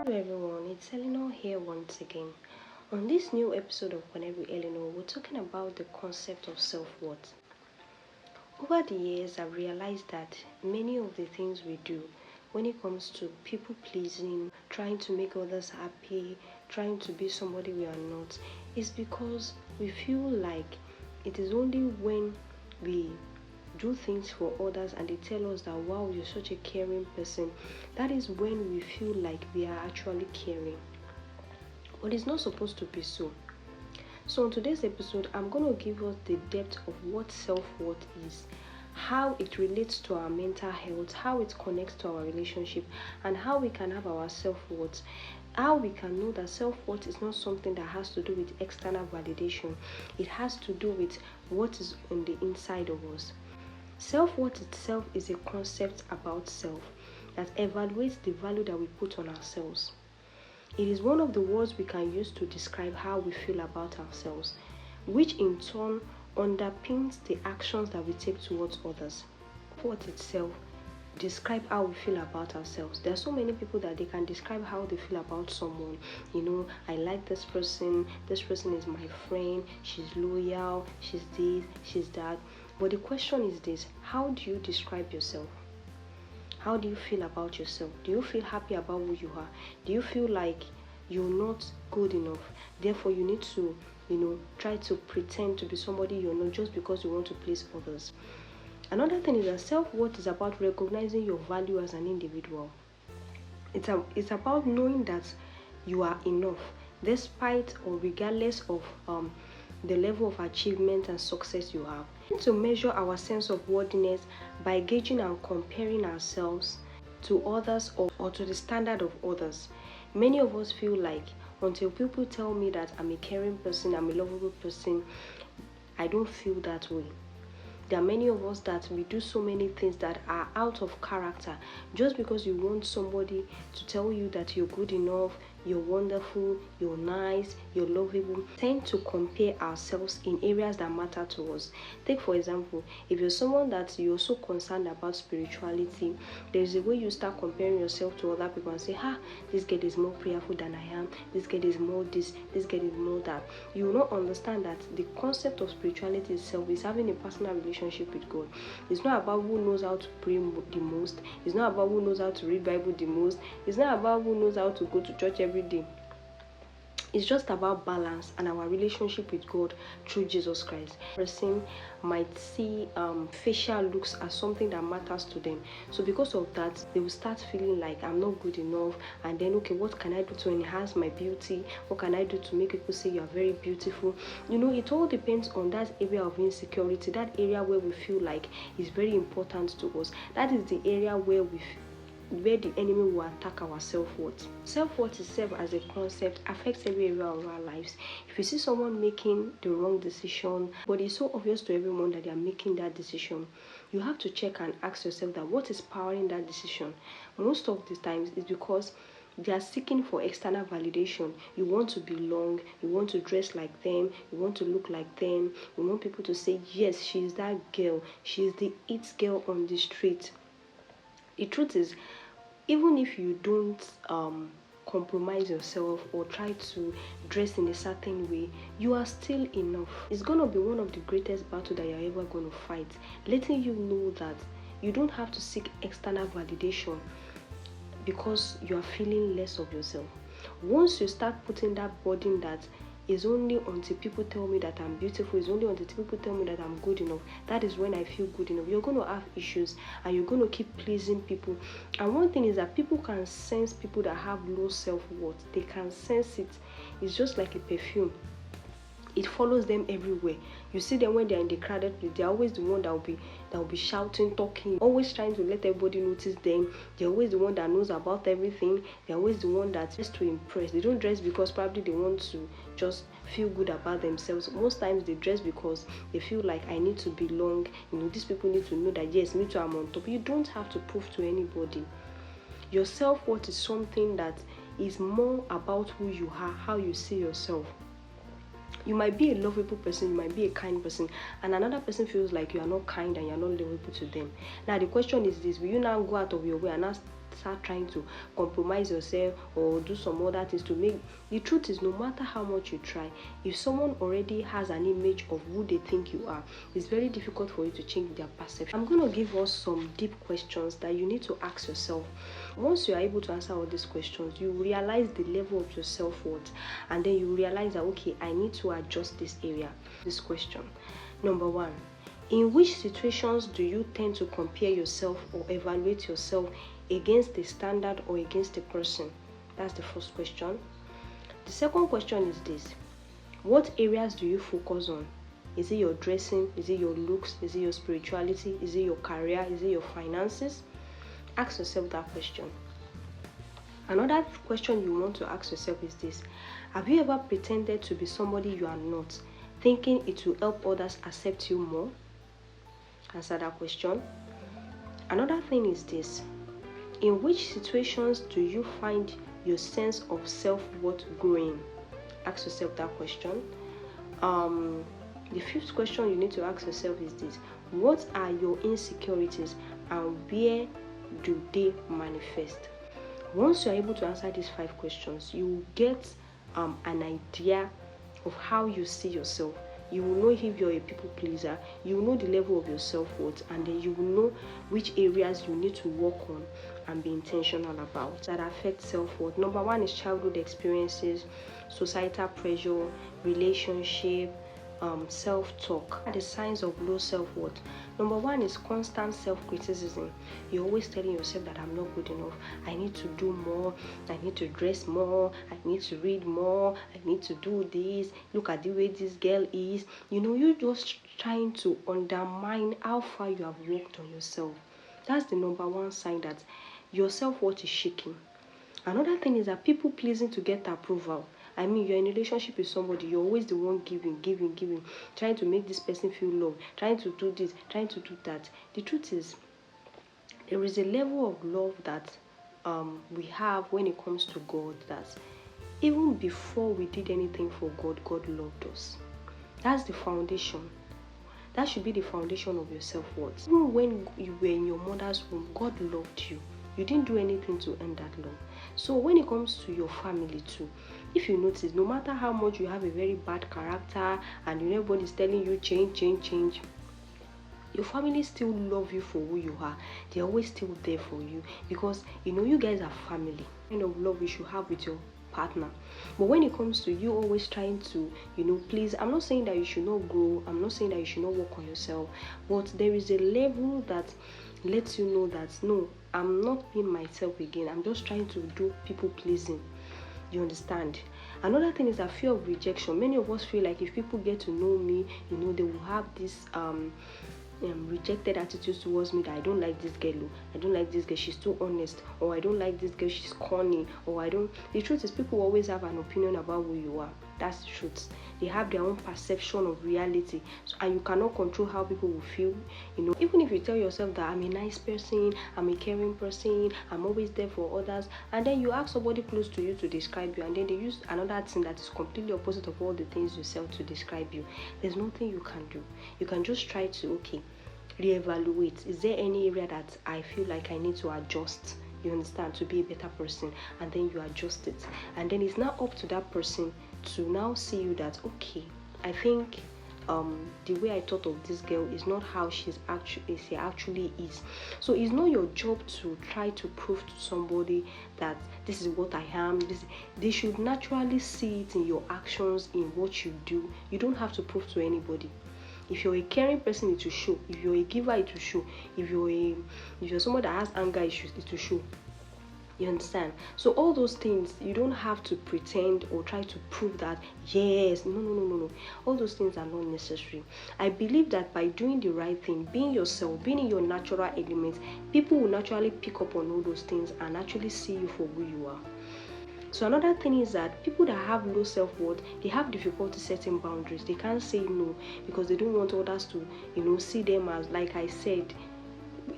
Hello everyone, it's Eleanor here once again. On this new episode of Whenever Eleanor, we're talking about the concept of self-worth. Over the years, I've realized that many of the things we do when it comes to people pleasing, trying to make others happy, trying to be somebody we are not, is because we feel like it is only when we do things for others and they tell us that wow, you're such a caring person, that is when we feel like we are actually caring. But it's not supposed to be so. So in today's episode, I'm going to give us the depth of what self-worth is, how it relates to our mental health, how it connects to our relationship, and how we can have our self-worth, how we can know that self-worth is not something that has to do with external validation. It has to do with what is on the inside of us. Self-worth itself is a concept about self that evaluates the value that we put on ourselves. It is one of the words we can use to describe how we feel about ourselves, which in turn underpins the actions that we take towards others. Self-worth itself describe how we feel about ourselves. There are so many people that they can describe how they feel about someone. I like this person is my friend, she's loyal, she's this, she's that. But the question is this: how do you describe yourself? How do you feel about yourself? Do you feel happy about who you are? Do you feel like you're not good enough? Therefore, you need to, try to pretend to be somebody you're not just because you want to please others. Another thing is that self-worth is about recognizing your value as an individual. It's about knowing that you are enough, despite or regardless of the level of achievement and success you have. We need to measure our sense of worthiness by gauging and comparing ourselves to others or to the standard of others. Many of us feel like until people tell me that I'm a caring person, I'm a lovable person, I don't feel that way. There are many of us that we do so many things that are out of character just because you want somebody to tell you that you're good enough, you're wonderful, you're nice, you're lovable. We tend to compare ourselves in areas that matter to us. Take for example, if you're someone that you're so concerned about spirituality, there's a way you start comparing yourself to other people and say, this girl is more prayerful than I am, this girl is more this girl is more that. You will not understand that the concept of spirituality itself is having a personal relationship with God. It's not about who knows how to pray the most. It's not about who knows how to read Bible the most. It's not about who knows how to go to church every day. It's just about balance and our relationship with God through Jesus Christ. A person might see facial looks as something that matters to them. So because of that, they will start feeling like I'm not good enough. And then, okay, what can I do to enhance my beauty? What can I do to make people say you're very beautiful? It all depends on that area of insecurity, that area where we feel like is very important to us. That is the area where the enemy will attack our self-worth. Self-worth itself as a concept affects every area of our lives. If you see someone making the wrong decision, but it's so obvious to everyone that they are making that decision, you have to check and ask yourself that what is powering that decision. Most of the times it's because they are seeking for external validation. You want to belong, you want to dress like them, you want to look like them, you want people to say, yes, she's that girl, she's the it girl on the street. The truth is, even if you don't compromise yourself or try to dress in a certain way, you are still enough. It's going to be one of the greatest battles that you're ever going to fight, letting you know that you don't have to seek external validation because you are feeling less of yourself. Once you start putting that burden that is only until people tell me that I'm beautiful, it's only until people tell me that I'm good enough, that is when I feel good enough, you're going to have issues and you're going to keep pleasing people. And one thing is that people can sense people that have low self-worth. They can sense it. It's just like a perfume. It follows them everywhere. You see them when they're in the crowded place, they're always the one that will be shouting, talking, always trying to let everybody notice them. They're always the one that knows about everything. They're always the one that just to impress. They don't dress because probably they want to just feel good about themselves. Most times they dress because they feel like I need to belong. These people need to know that yes, me too, I'm on top. You don't have to prove to anybody. Your self-worth is something that is more about who you are, how you see yourself. You might be a lovable person, you might be a kind person, and another person feels like you are not kind and you are not lovable to them. Now the question is this: will you now go out of your way and now start trying to compromise yourself or do some other things to make. The truth is, no matter how much you try, if someone already has an image of who they think you are, it's very difficult for you to change their perception. I'm going to give us some deep questions that you need to ask yourself. Once you are able to answer all these questions, you realize the level of your self-worth, and then you realize that, okay, I need to adjust this area. This question. Number 1, in which situations do you tend to compare yourself or evaluate yourself against a standard or against a person? That's the first question. The second question is this: what areas do you focus on? Is it your dressing? Is it your looks? Is it your spirituality? Is it your career? Is it your finances? Ask yourself that question. Another question you want to ask yourself is this: have you ever pretended to be somebody you are not, thinking it will help others accept you more? Answer that question. Another thing is this: in which situations do you find your sense of self-worth growing? Ask yourself that question. The fifth question you need to ask yourself is this: what are your insecurities and where do they manifest? Once you are able to answer these 5 questions, you will get an idea of how you see yourself. You will know if you're a people pleaser, you will know the level of your self-worth, and then you will know which areas you need to work on and be intentional about that affect self-worth. Number 1 is childhood experiences, societal pressure, relationship, self-talk. The signs of low self-worth. Number 1 is constant self-criticism. You're always telling yourself that I'm not good enough, I need to do more, I need to dress more, I need to read more, I need to do this, look at the way this girl is. You're just trying to undermine how far you have worked on yourself. That's the number 1 sign that your self-worth is shaking. Another thing is that people pleasing to get approval. You're in a relationship with somebody, you're always the one giving, trying to make this person feel loved, trying to do this, trying to do that. The truth is, there is a level of love that we have when it comes to God, that even before we did anything for God, God loved us. That's the foundation. That should be the foundation of your self-worth. Even when you were in your mother's womb, God loved you. You didn't do anything to earn that love. So when it comes to your family too, if you notice, no matter how much you have a very bad character and everybody's telling you change, your family still love you for who you are. They're always still there for you because you guys are family. Kind of love you should have with your partner. But when it comes to you always trying to please, I'm not saying that you should not grow, I'm not saying that you should not work on yourself, but there is a level that lets you know that no, I'm not being myself again, I'm just trying to do people pleasing. You understand? Another thing is that fear of rejection. Many of us feel like if people get to know me, they will have this rejected attitudes towards me, that I don't like this girl, I don't like this girl, she's too honest, or I don't like this girl, she's corny, or I don't. The truth is, people always have an opinion about who you are. That's the truth. They have their own perception of reality, and you cannot control how people will feel. Even if you tell yourself that I'm a nice person, I'm a caring person, I'm always there for others, and then you ask somebody close to you to describe you, and then they use another thing that is completely opposite of all the things you sell to describe you, there's nothing you can do. You can just try to reevaluate. Is there any area that I feel like I need to adjust, you understand, to be a better person? And then you adjust it, and then it's now up to that person to now see you that, okay, I think the way I thought of this girl is not how she actually is. So it's not your job to try to prove to somebody that this is what I am. They should naturally see it in your actions, in what you do. You don't have to prove to anybody. If you're a caring person, it will show. If you're a giver, it will show. If you're someone that has anger issues, it will show. You understand? So all those things, you don't have to pretend or try to prove that, yes, no. All those things are not necessary. I believe that by doing the right thing, being yourself, being in your natural elements, people will naturally pick up on all those things and actually see you for who you are. So another thing is that people that have low self-worth, they have difficulty setting boundaries. They can't say no because they don't want others to, see them as, like I said,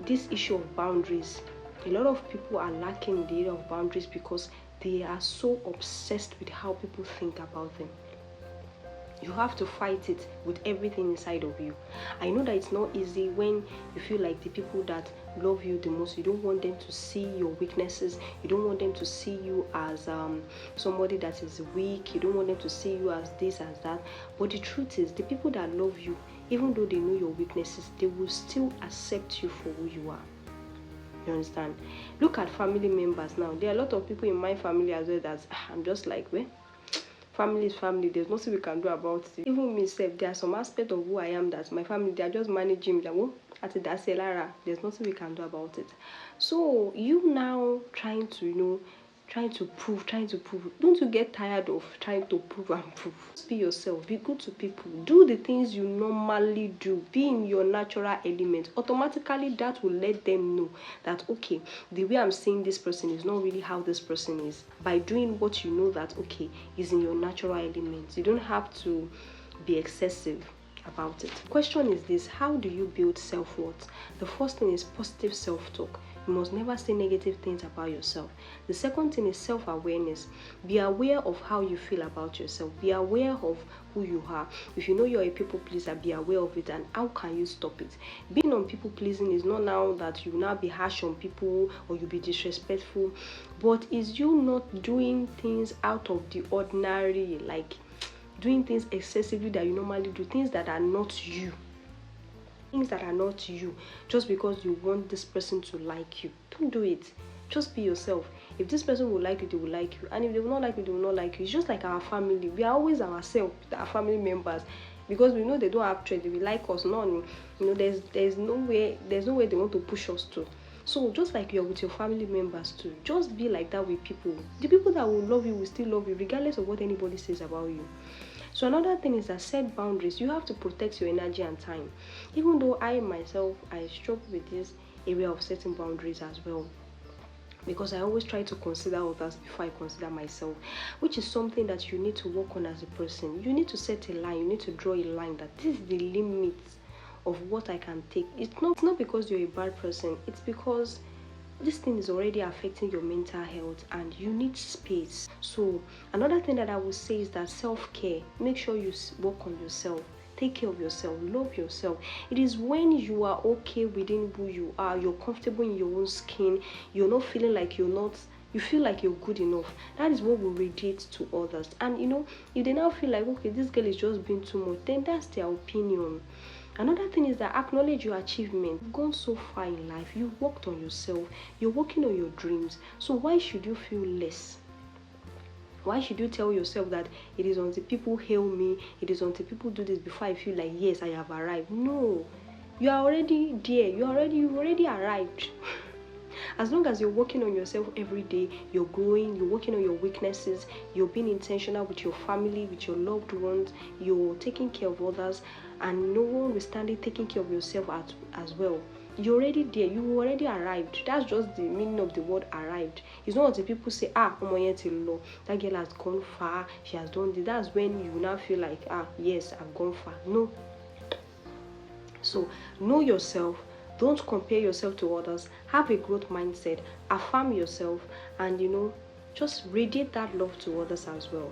this issue of boundaries. A lot of people are lacking in the area of boundaries because they are so obsessed with how people think about them. You have to fight it with everything inside of you. I know that it's not easy when you feel like the people that love you the most, you don't want them to see your weaknesses, you don't want them to see you as somebody that is weak, you don't want them to see you as this, as that. But the truth is, the people that love you, even though they know your weaknesses, they will still accept you for who you are. You understand? Look at family members now. There are a lot of people in my family as well that I'm just like, well, family is family, there's nothing we can do about it. Even myself, there are some aspect of who I am that my family, they are just managing that. Well, there's nothing we can do about it. So you now trying to prove. Don't you get tired of trying to prove and prove? Just be yourself, be good to people, do the things you normally do, be in your natural element. Automatically that will let them know that, okay, the way I'm seeing this person is not really how this person is. By doing what you know that, okay, is in your natural element. You don't have to be excessive about it. Question is this: how do you build self-worth? The first thing is positive self-talk. You must never say negative things about yourself. The second thing is self-awareness. Be aware of how you feel about yourself. Be aware of who you are. If you know you're a people pleaser, be aware of it, and how can you stop it? Being on people pleasing is not now that you now be harsh on people or you be disrespectful, but is you not doing things out of the ordinary, like doing things excessively that you normally do, things that are not you. Things that are not you, just because you want this person to like you. Don't do it. Just be yourself. If this person will like you, they will like you, and if they will not like you, they will not like you. It's just like our family. We are always ourselves, our family members, because we know they don't have trade. They will like us. None. There's no way they want to push us to. So just like you're with your family members too, just be like that with people. The people that will love you will still love you regardless of what anybody says about you. So another thing is that set boundaries. You have to protect your energy and time. Even though I myself, I struggle with this area of setting boundaries as well, because I always try to consider others before I consider myself, which is something that you need to work on as a person. You need to set a line. You need to draw a line that this is the limit of what I can take. It's not because you're a bad person. It's because this thing is already affecting your mental health and you need space. So another thing that I would say is that self-care. Make sure you work on yourself. Take care of yourself. Love yourself. It is when you are okay within who you are, you're comfortable in your own skin, you're not feeling like you feel like you're good enough. That is what will radiate to others. And if they now feel like, okay, this girl is just being too much, then that's their opinion. Another thing is that acknowledge your achievement. You've gone so far in life. You've worked on yourself. You're working on your dreams. So why should you feel less? Why should you tell yourself that it is until people hail me, it is until people do this before I feel like, yes, I have arrived? No. You are already there. You've already arrived. As long as you're working on yourself every day, you're growing, you're working on your weaknesses, you're being intentional with your family, with your loved ones, you're taking care of others, and no one will stand it taking care of yourself as well. You're already there. You already arrived. That's just the meaning of the word arrived. It's not until people say, that girl has gone far, she has done this. That's when you now feel like, yes, I've gone far. No. So know yourself. Don't compare yourself to others. Have a growth mindset. Affirm yourself, and just radiate that love to others as well.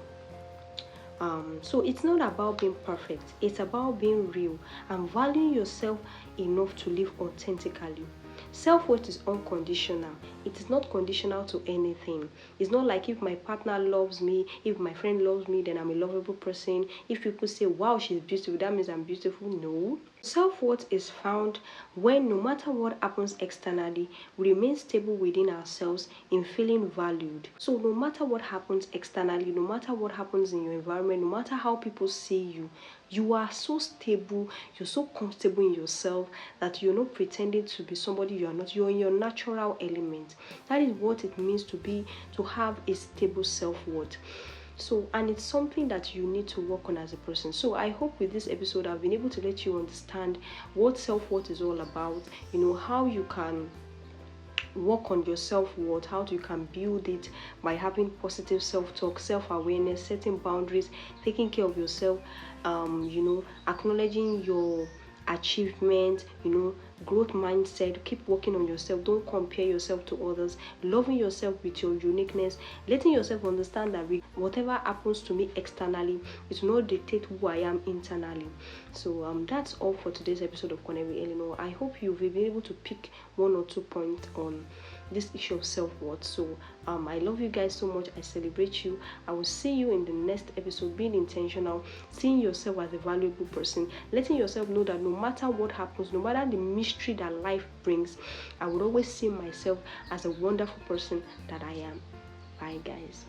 So it's not about being perfect. It's about being real and valuing yourself enough to live authentically. Self-worth is unconditional. It is not conditional to anything. It's not like if my partner loves me, if my friend loves me, then I'm a lovable person. If people say, wow, she's beautiful, that means I'm beautiful. No. Self-worth is found when no matter what happens externally, we remain stable within ourselves in feeling valued. So no matter what happens externally, no matter what happens in your environment, no matter how people see you, you are so stable, you're so comfortable in yourself that you're not pretending to be somebody you are not. You're in your natural element. That is what it means to have a stable self-worth. So, and it's something that you need to work on as a person. So I hope with this episode I've been able to let you understand what self-worth is all about, how you can work on your self-worth, how you can build it by having positive self-talk, self-awareness, setting boundaries, taking care of yourself, acknowledging your achievement, growth mindset. Keep working on yourself. Don't compare yourself to others. Loving yourself with your uniqueness. Letting yourself understand that whatever happens to me externally, it will not dictate who I am internally. So that's all for today's episode of Connect with Eleanor. I hope you've been able to pick 1 or 2 points on this issue of self-worth. So I love you guys so much. I celebrate you. I will see you in the next episode. Being intentional, seeing yourself as a valuable person, letting yourself know that no matter what happens, no matter the mystery that life brings, I would always see myself as a wonderful person that I am. Bye guys.